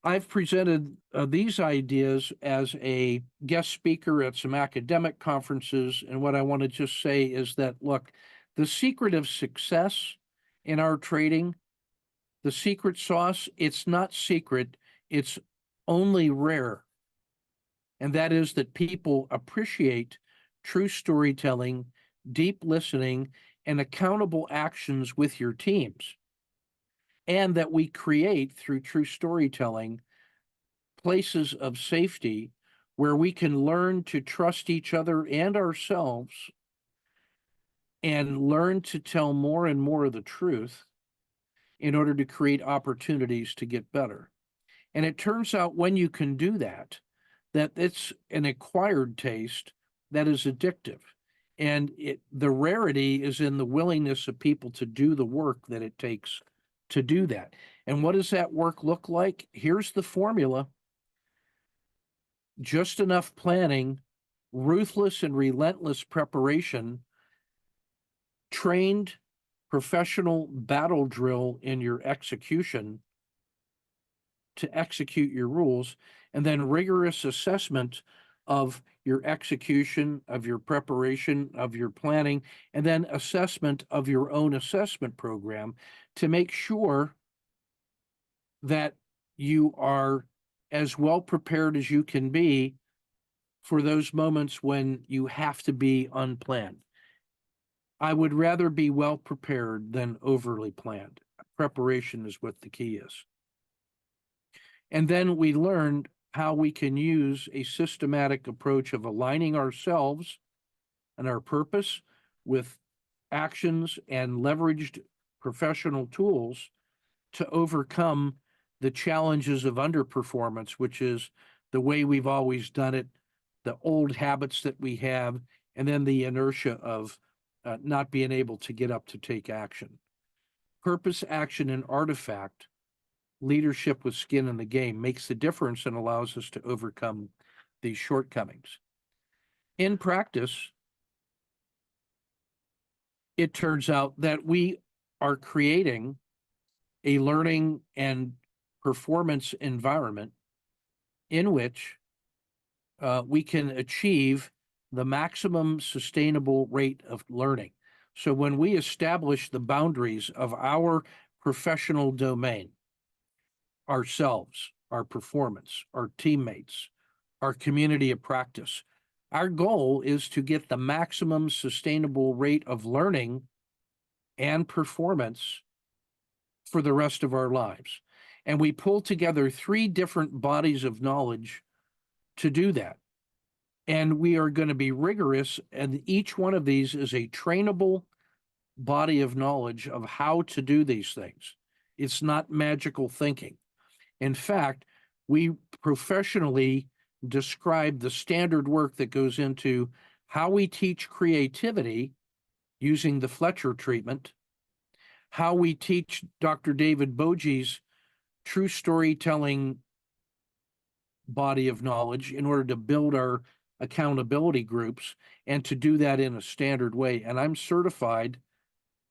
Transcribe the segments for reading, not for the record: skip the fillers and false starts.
I've presented these ideas as a guest speaker at some academic conferences. And what I want to just say is that, look, the secret of success in our trading, the secret sauce, it's not secret, it's only rare. And that is that people appreciate true storytelling, deep listening, and accountable actions with your teams. And that we create through true storytelling places of safety where we can learn to trust each other and ourselves and learn to tell more and more of the truth in order to create opportunities to get better. And it turns out when you can do that, that it's an acquired taste that is addictive. And the rarity is in the willingness of people to do the work that it takes to do that. And what does that work look like? Here's the formula. Just enough planning, ruthless and relentless preparation, trained professional battle drill in your execution to execute your rules, and then rigorous assessment of your execution, of your preparation, of your planning, and then assessment of your own assessment program to make sure that you are as well prepared as you can be for those moments when you have to be unplanned. I would rather be well prepared than overly planned. Preparation is what the key is. And then we learned how we can use a systematic approach of aligning ourselves and our purpose with actions and leveraged professional tools to overcome the challenges of underperformance, which is the way we've always done it, the old habits that we have, and then the inertia of not being able to get up to take action. Purpose, action, and artifact, leadership with skin in the game, makes the difference and allows us to overcome these shortcomings. In practice, it turns out that we are creating a learning and performance environment in which we can achieve the maximum sustainable rate of learning. So when we establish the boundaries of our professional domain, ourselves, our performance, our teammates, our community of practice, our goal is to get the maximum sustainable rate of learning and performance for the rest of our lives. And we pull together 3 different bodies of knowledge to do that. And we are going to be rigorous, and each one of these is a trainable body of knowledge of how to do these things. It's not magical thinking. In fact, we professionally describe the standard work that goes into how we teach creativity using the Fletcher treatment, how we teach Dr. David Boge's true storytelling body of knowledge in order to build our accountability groups, and to do that in a standard way. And I'm certified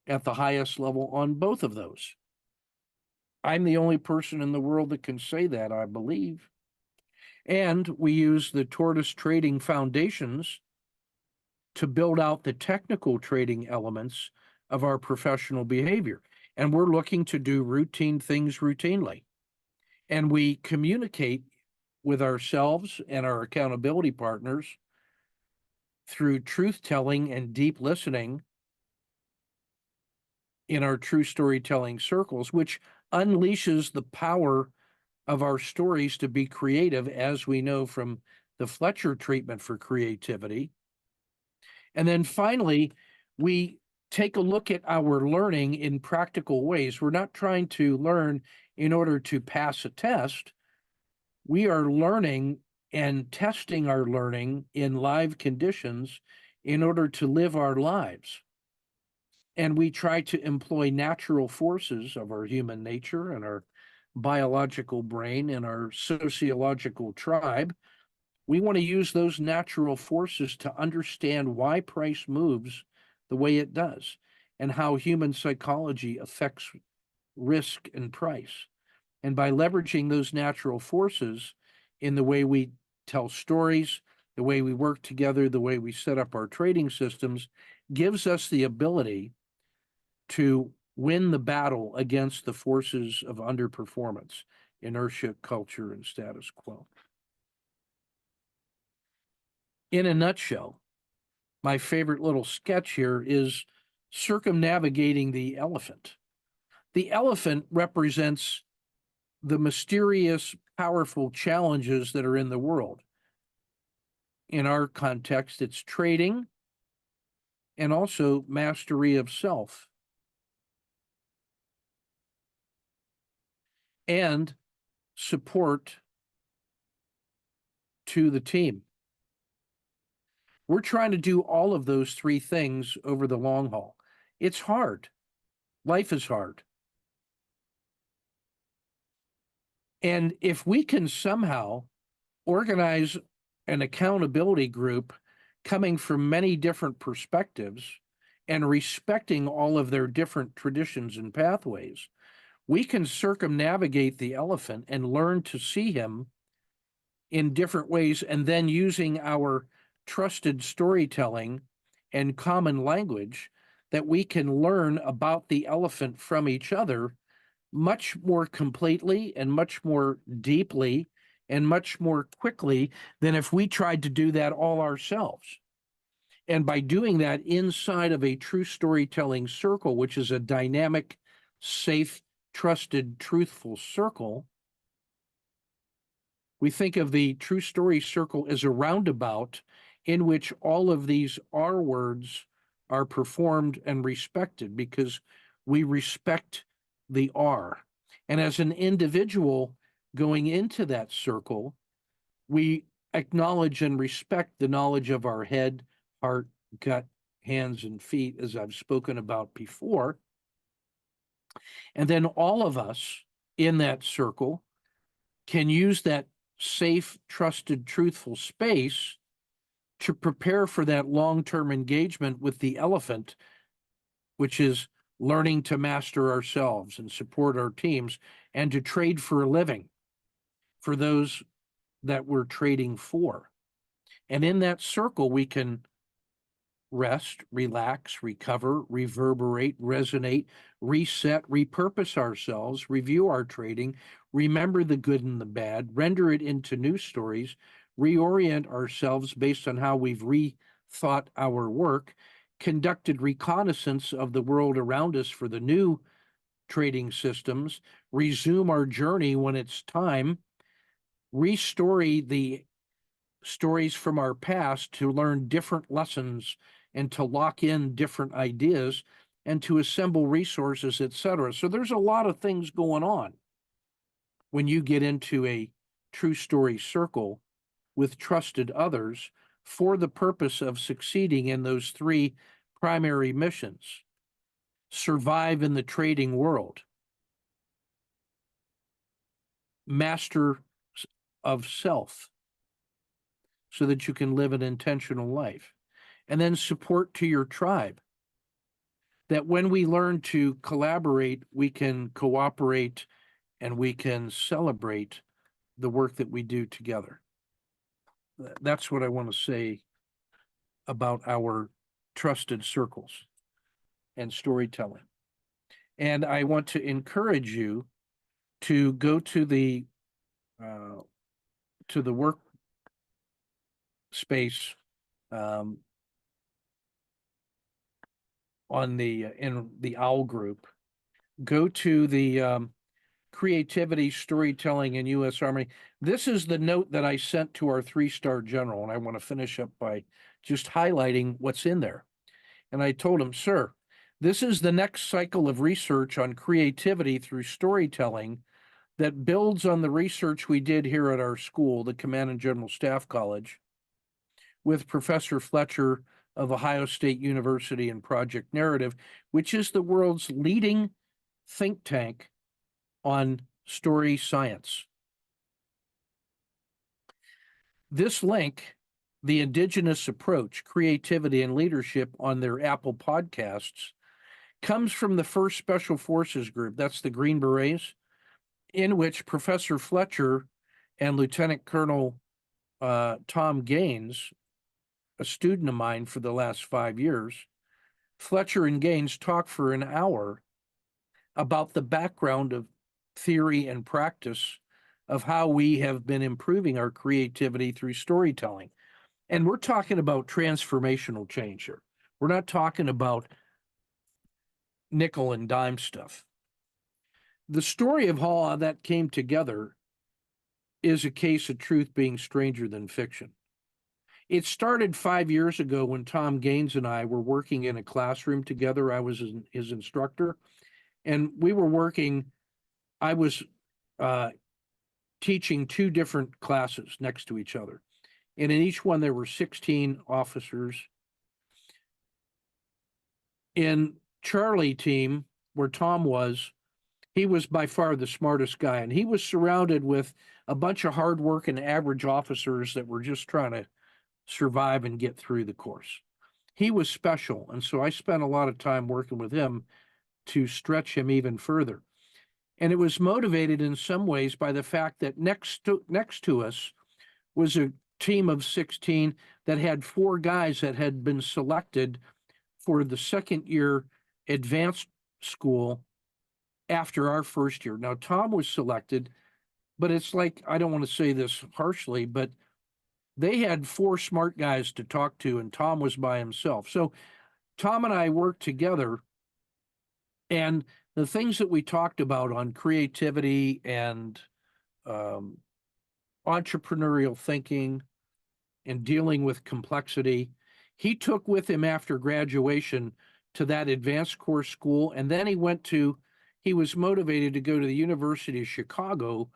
at the highest level on both of those. I'm the only person in the world that can say that, I believe. And we use the Tortoise Trading Foundations to build out the technical trading elements of our professional behavior. And we're looking to do routine things routinely. And we communicate with ourselves and our accountability partners through truth-telling and deep listening in our true storytelling circles, which unleashes the power of our stories to be creative, as we know from the Fletcher treatment for creativity. And then finally, we take a look at our learning in practical ways. We're not trying to learn in order to pass a test. We are learning and testing our learning in live conditions in order to live our lives. And we try to employ natural forces of our human nature and our biological brain and our sociological tribe. We want to use those natural forces to understand why price moves the way it does and how human psychology affects risk and price. And by leveraging those natural forces in the way we tell stories, the way we work together, the way we set up our trading systems, gives us the ability to win the battle against the forces of underperformance, inertia, culture, and status quo. In a nutshell, my favorite little sketch here is circumnavigating the elephant. The elephant represents the mysterious, powerful challenges that are in the world. In our context, it's trading and also mastery of self. And support to the team. We're trying to do all of those three things over the long haul. It's hard. Life is hard. And if we can somehow organize an accountability group coming from many different perspectives and respecting all of their different traditions and pathways, we can circumnavigate the elephant and learn to see him in different ways, and then using our trusted storytelling and common language that we can learn about the elephant from each other much more completely and much more deeply and much more quickly than if we tried to do that all ourselves. And by doing that inside of a true storytelling circle, which is a dynamic, safe, trusted, truthful circle, we think of the true story circle as a roundabout in which all of these R words are performed and respected because we respect the R. And as an individual going into that circle, we acknowledge and respect the knowledge of our head, heart, gut, hands, and feet, as I've spoken about before. And then all of us in that circle can use that safe, trusted, truthful space to prepare for that long-term engagement with the elephant, which is learning to master ourselves and support our teams and to trade for a living for those that we're trading for. And in that circle, we can rest, relax, recover, reverberate, resonate, reset, repurpose ourselves, review our trading, remember the good and the bad, render it into new stories, reorient ourselves based on how we've rethought our work, conducted reconnaissance of the world around us for the new trading systems, resume our journey when it's time, restory the stories from our past to learn different lessons and to lock in different ideas and to assemble resources, etc. So there's a lot of things going on when you get into a true story circle with trusted others for the purpose of succeeding in those three primary missions. Survive in the trading world, master of self so that you can live an intentional life, and then support to your tribe. That when we learn to collaborate, we can cooperate and we can celebrate the work that we do together. That's what I want to say about our trusted circles and storytelling. And I want to encourage you to go to the work space on the in the OWL group. Go to the creativity, storytelling, and U.S. Army. This is the note that I sent to our 3-star general, and I want to finish up by just highlighting what's in there. And I told him, sir, this is the next cycle of research on creativity through storytelling that builds on the research we did here at our school, the Command and General Staff College, with Professor Fletcher of Ohio State University and Project Narrative, which is the world's leading think tank on story science. This link, the Indigenous Approach, Creativity and Leadership on their Apple Podcasts, comes from the 1st Special Forces Group. That's the Green Berets in which Professor Fletcher and Lieutenant Colonel Tom Gaines, a student of mine for the last 5 years, Fletcher and Gaines talked for an hour about the background of theory and practice of how we have been improving our creativity through storytelling. And we're talking about transformational change here. We're not talking about nickel and dime stuff. The story of how that came together is a case of truth being stranger than fiction. It started 5 years ago when Tom Gaines and I were working in a classroom together. I was his instructor, and we were working. I was teaching two different classes next to each other. And in each one, there were 16 officers. In Charlie team, where Tom was, he was by far the smartest guy. And he was surrounded with a bunch of hardworking average officers that were just trying to survive and get through the course. He was special. And so I spent a lot of time working with him to stretch him even further. And it was motivated in some ways by the fact that next to us was a team of 16 that had 4 guys that had been selected for the second year advanced school after our first year. Now, Tom was selected, but it's like, I don't want to say this harshly, but they had 4 smart guys to talk to, and Tom was by himself. So Tom and I worked together, and the things that we talked about on creativity and entrepreneurial thinking and dealing with complexity, he took with him after graduation to that advanced course school. And then he was motivated to go to the University of Chicago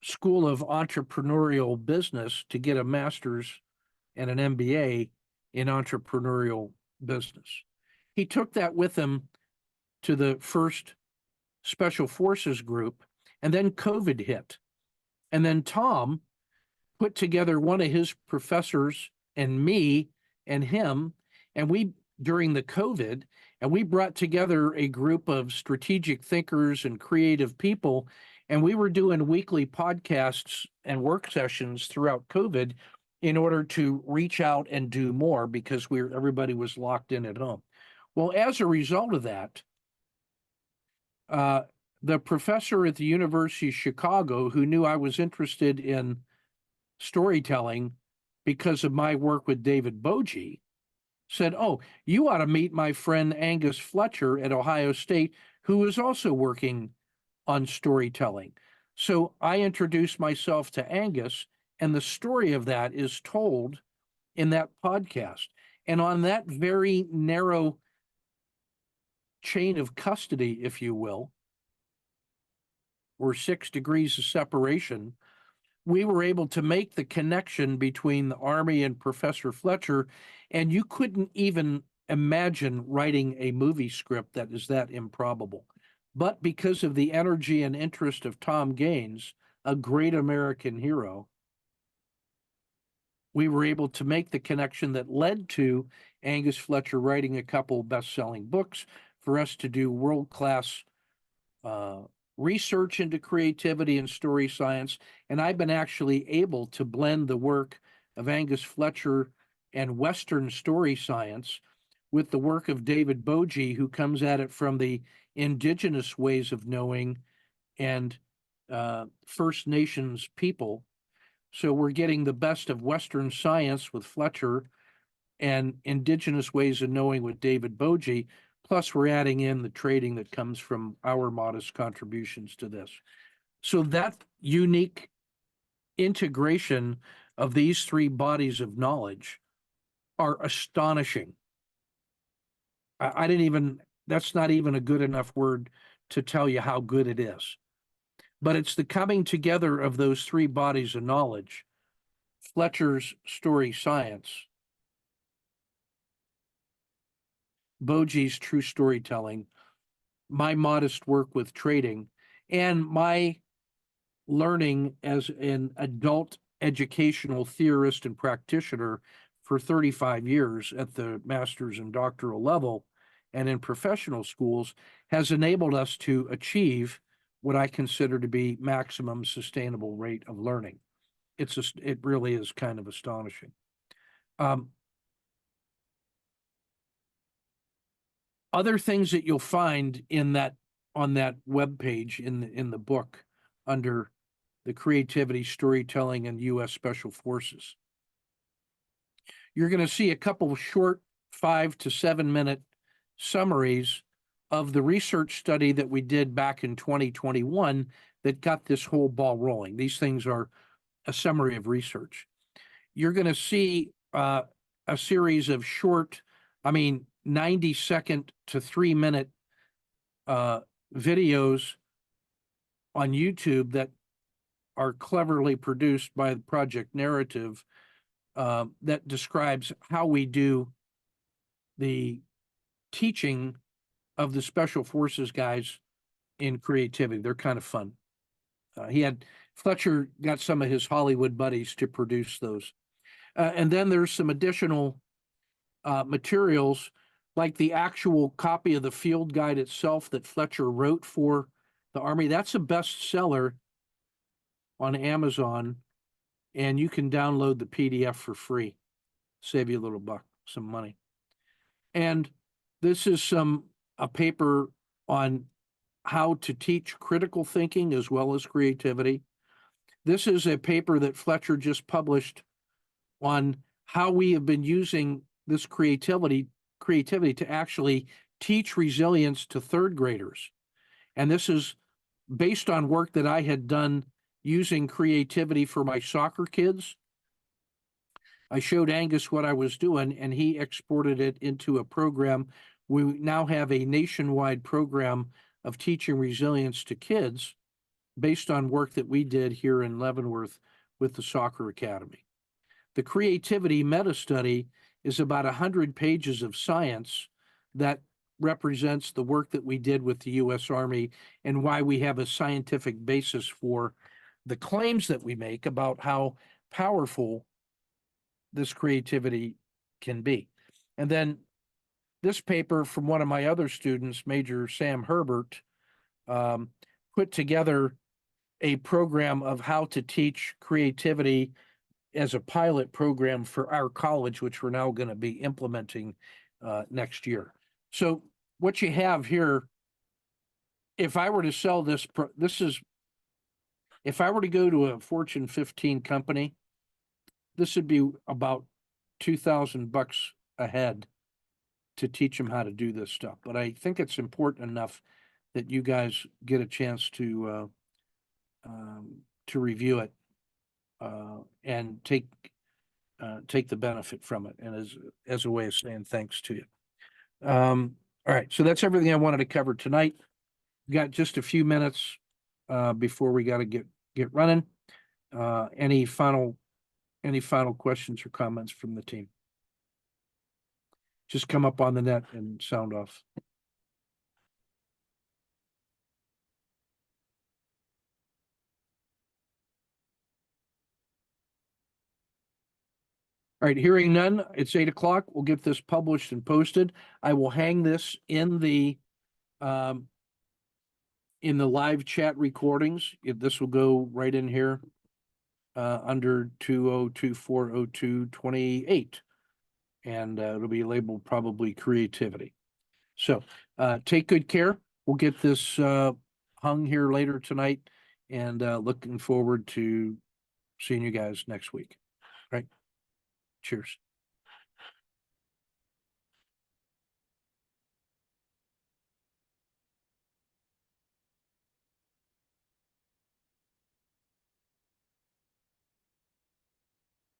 School of Entrepreneurial Business to get a master's and an MBA in entrepreneurial business. He took that with him to the first Special Forces group, and then COVID hit. And then Tom put together one of his professors and me and him, and we, during the COVID, and we brought together a group of strategic thinkers and creative people, and we were doing weekly podcasts and work sessions throughout COVID in order to reach out and do more because everybody was locked in at home. Well, as a result of that, the professor at the University of Chicago, who knew I was interested in storytelling because of my work with David Bogie, said, "Oh, you ought to meet my friend Angus Fletcher at Ohio State, who is also working on storytelling." So I introduced myself to Angus, and the story of that is told in that podcast. And on that very narrow chain of custody, if you will, or 6 degrees of separation, we were able to make the connection between the Army and Professor Fletcher, and you couldn't even imagine writing a movie script that is that improbable. But because of the energy and interest of Tom Gaines, a great American hero, we were able to make the connection that led to Angus Fletcher writing a couple best-selling books, for us to do world-class research into creativity and story science. And I've been actually able to blend the work of Angus Fletcher and Western story science with the work of David Bogie, who comes at it from the indigenous ways of knowing and First Nations people. So we're getting the best of Western science with Fletcher and indigenous ways of knowing with David Bogie. Plus, we're adding in the trading that comes from our modest contributions to this. So that unique integration of these 3 bodies of knowledge are astonishing. That's not even a good enough word to tell you how good it is. But it's the coming together of those 3 bodies of knowledge: Fletcher's story science, Bogie's true storytelling, my modest work with trading, and my learning as an adult educational theorist and practitioner for 35 years at the master's and doctoral level and in professional schools has enabled us to achieve what I consider to be maximum sustainable rate of learning. It really is kind of astonishing. Other things that you'll find in that on that web page in the book under the creativity, storytelling, and U.S. Special Forces. You're going to see a couple of short 5 to 7 minute summaries of the research study that we did back in 2021 that got this whole ball rolling. These things are a summary of research. You're going to see a series of short, 90-second to 3-minute videos on YouTube that are cleverly produced by the Project Narrative that describes how we do the teaching of the Special Forces guys in creativity. They're kind of fun. Fletcher got some of his Hollywood buddies to produce those. And then there's some additional materials, like the actual copy of the field guide itself that Fletcher wrote for the Army. That's a bestseller on Amazon, and you can download the PDF for free. Save you a little buck, some money. And this is a paper on how to teach critical thinking as well as creativity. This is a paper that Fletcher just published on how we have been using this creativity to actually teach resilience to third graders. And this is based on work that I had done using creativity for my soccer kids. I showed Angus what I was doing, and he exported it into a program. We now have a nationwide program of teaching resilience to kids based on work that we did here in Leavenworth with the Soccer Academy. The creativity meta study is about 100 pages of science that represents the work that we did with the U.S. Army and why we have a scientific basis for the claims that we make about how powerful this creativity can be. And then this paper from one of my other students, Major Sam Herbert, put together a program of how to teach creativity as a pilot program for our college, which we're now going to be implementing next year. So what you have here, if I were to sell this, if I were to go to a Fortune 15 company, this would be about $2,000 a head to teach them how to do this stuff. But I think it's important enough that you guys get a chance to review it and take the benefit from it, and as a way of saying thanks to you. All right, so that's everything I wanted to cover tonight. We got just a few minutes before we got to get running. Any final questions or comments from the team? Just come up on the net and sound off. All right, hearing none, it's 8 o'clock. We'll get this published and posted. I will hang this in the live chat recordings. This will go right in here under 20240228, and it'll be labeled probably creativity. So take good care. We'll get this hung here later tonight, and looking forward to seeing you guys next week. Right. Cheers.